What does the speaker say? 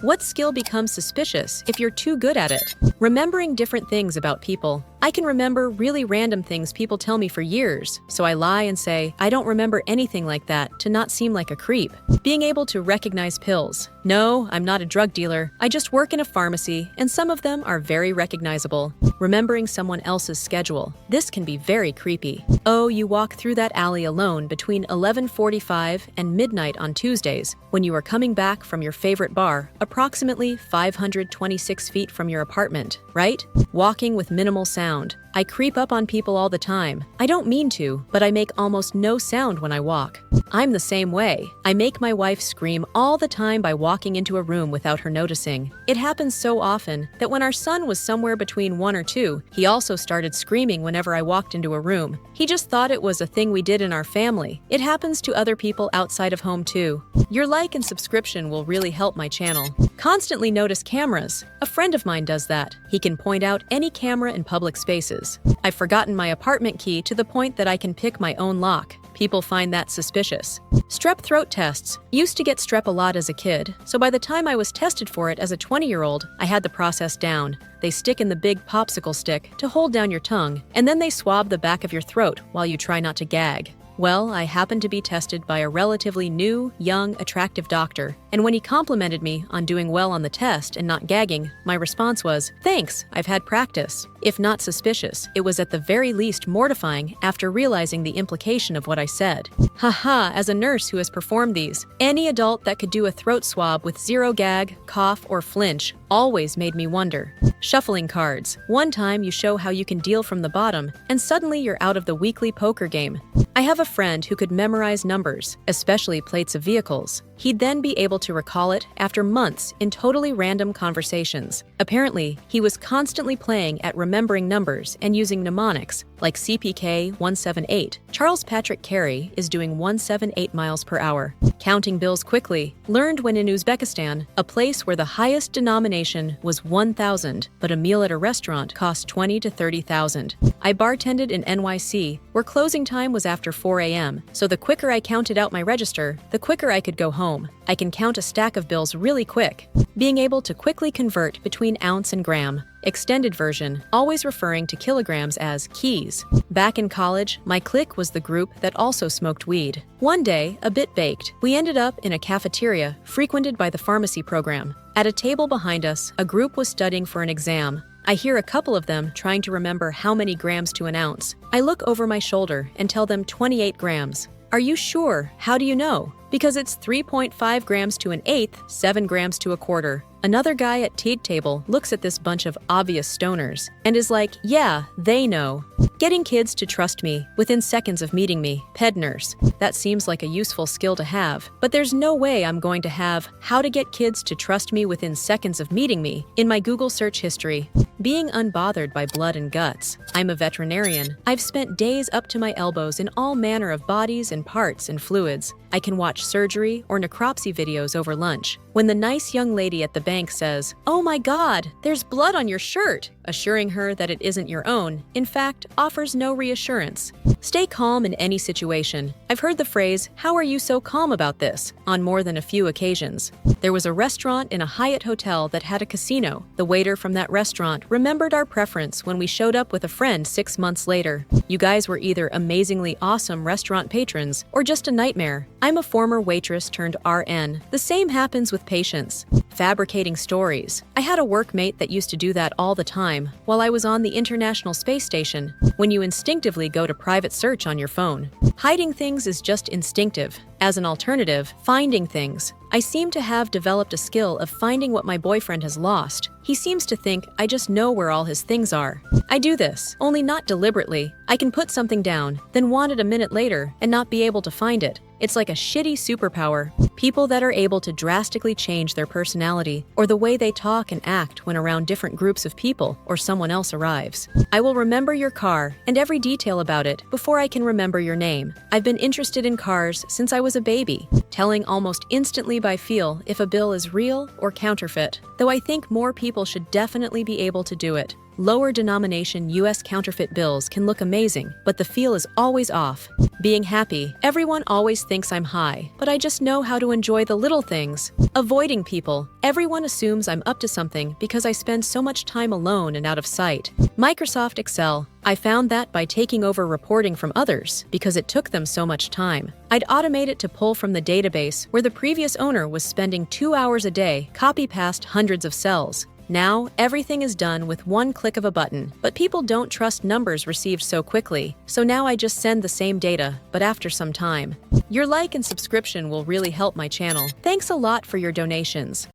What skill becomes suspicious if you're too good at it? Remembering different things about people. I can remember really random things people tell me for years, so I lie and say, I don't remember anything like that to not seem like a creep. Being able to recognize pills. No, I'm not a drug dealer. I just work in a pharmacy, and some of them are very recognizable. Remembering someone else's schedule. This can be very creepy. Oh, you walk through that alley alone between 11:45 and midnight on Tuesdays when you are coming back from your favorite bar, approximately 526 feet from your apartment, right? Walking with minimal sound. I creep up on people all the time. I don't mean to, but I make almost no sound when I walk. I'm the same way. I make my wife scream all the time by walking into a room without her noticing. It happens so often that when our son was somewhere between 1 or 2, he also started screaming whenever I walked into a room. He just thought it was a thing we did in our family. It happens to other people outside of home too. Your like and subscription will really help my channel. Constantly notice cameras. A friend of mine does that. He can point out any camera in public spaces. I've forgotten my apartment key to the point that I can pick my own lock. People find that suspicious. Strep throat tests. Used to get strep a lot as a kid, so by the time I was tested for it as a 20-year-old, I had the process down. They stick in the big popsicle stick to hold down your tongue, and then they swab the back of your throat while you try not to gag. Well, I happened to be tested by a relatively new, young, attractive doctor, and when he complimented me on doing well on the test and not gagging, my response was, "Thanks, I've had practice." If not suspicious, it was at the very least mortifying after realizing the implication of what I said. Haha, as a nurse who has performed these, any adult that could do a throat swab with zero gag, cough, or flinch always made me wonder. Shuffling cards. One time you show how you can deal from the bottom, and suddenly you're out of the weekly poker game. I have a friend who could memorize numbers, especially plates of vehicles. He'd then be able to recall it after months in totally random conversations. Apparently, he was constantly playing at remembering numbers and using mnemonics, like CPK 178. Charles Patrick Carey is doing 178 miles per hour. Counting bills quickly. Learned when in Uzbekistan, a place where the highest denomination was 1,000, but a meal at a restaurant cost 20 to 30,000. I bartended in NYC, where closing time was after 4 a.m., so the quicker I counted out my register, the quicker I could go home. I can count a stack of bills really quick. Being able to quickly convert between ounce and gram. Extended version, always referring to kilograms as keys. Back in college, my clique was the group that also smoked weed. One day, a bit baked, we ended up in a cafeteria frequented by the pharmacy program. At a table behind us, a group was studying for an exam. I hear a couple of them trying to remember how many grams to an ounce. I look over my shoulder and tell them 28 grams. Are you sure? How do you know? Because it's 3.5 grams to an eighth, 7 grams to a quarter. Another guy at Teague table looks at this bunch of obvious stoners and is like, yeah, they know. Getting kids to trust me within seconds of meeting me, ped nurse. That seems like a useful skill to have, but there's no way I'm going to have how to get kids to trust me within seconds of meeting me in my Google search history. Being unbothered by blood and guts. I'm a veterinarian. I've spent days up to my elbows in all manner of bodies and parts and fluids. I can watch surgery or necropsy videos over lunch. When the nice young lady at the bank says, "Oh my God, there's blood on your shirt," assuring her that it isn't your own, in fact, offers no reassurance. Stay calm in any situation. I've heard the phrase, "How are you so calm about this?" on more than a few occasions. There was a restaurant in a Hyatt hotel that had a casino. The waiter from that restaurant remembered our preference when we showed up with a friend 6 months later. You guys were either amazingly awesome restaurant patrons or just a nightmare. I'm a former waitress turned RN. The same happens with patients. Fabricating stories. I had a workmate that used to do that all the time while I was on the International Space Station, when you instinctively go to private search on your phone. Hiding things is just instinctive. As an alternative, finding things. I seem to have developed a skill of finding what my boyfriend has lost. He seems to think I just know where all his things are. I do this, only not deliberately. I can put something down, then want it a minute later and not be able to find it. It's like a shitty superpower. People that are able to drastically change their personality or the way they talk and act when around different groups of people or someone else arrives. I will remember your car and every detail about it before I can remember your name. I've been interested in cars since I was a baby, telling almost instantly by feel if a bill is real or counterfeit, though I think more people should definitely be able to do it. Lower denomination US counterfeit bills can look amazing, but the feel is always off. Being happy. Everyone always thinks I'm high, but I just know how to enjoy the little things. Avoiding people. Everyone assumes I'm up to something because I spend so much time alone and out of sight. Microsoft Excel. I found that by taking over reporting from others because it took them so much time. I'd automate it to pull from the database where the previous owner was spending 2 hours a day, copy past hundreds of cells. Now, everything is done with one click of a button, but people don't trust numbers received so quickly. So now I just send the same data, but after some time. Your like and subscription will really help my channel. Thanks a lot for your donations.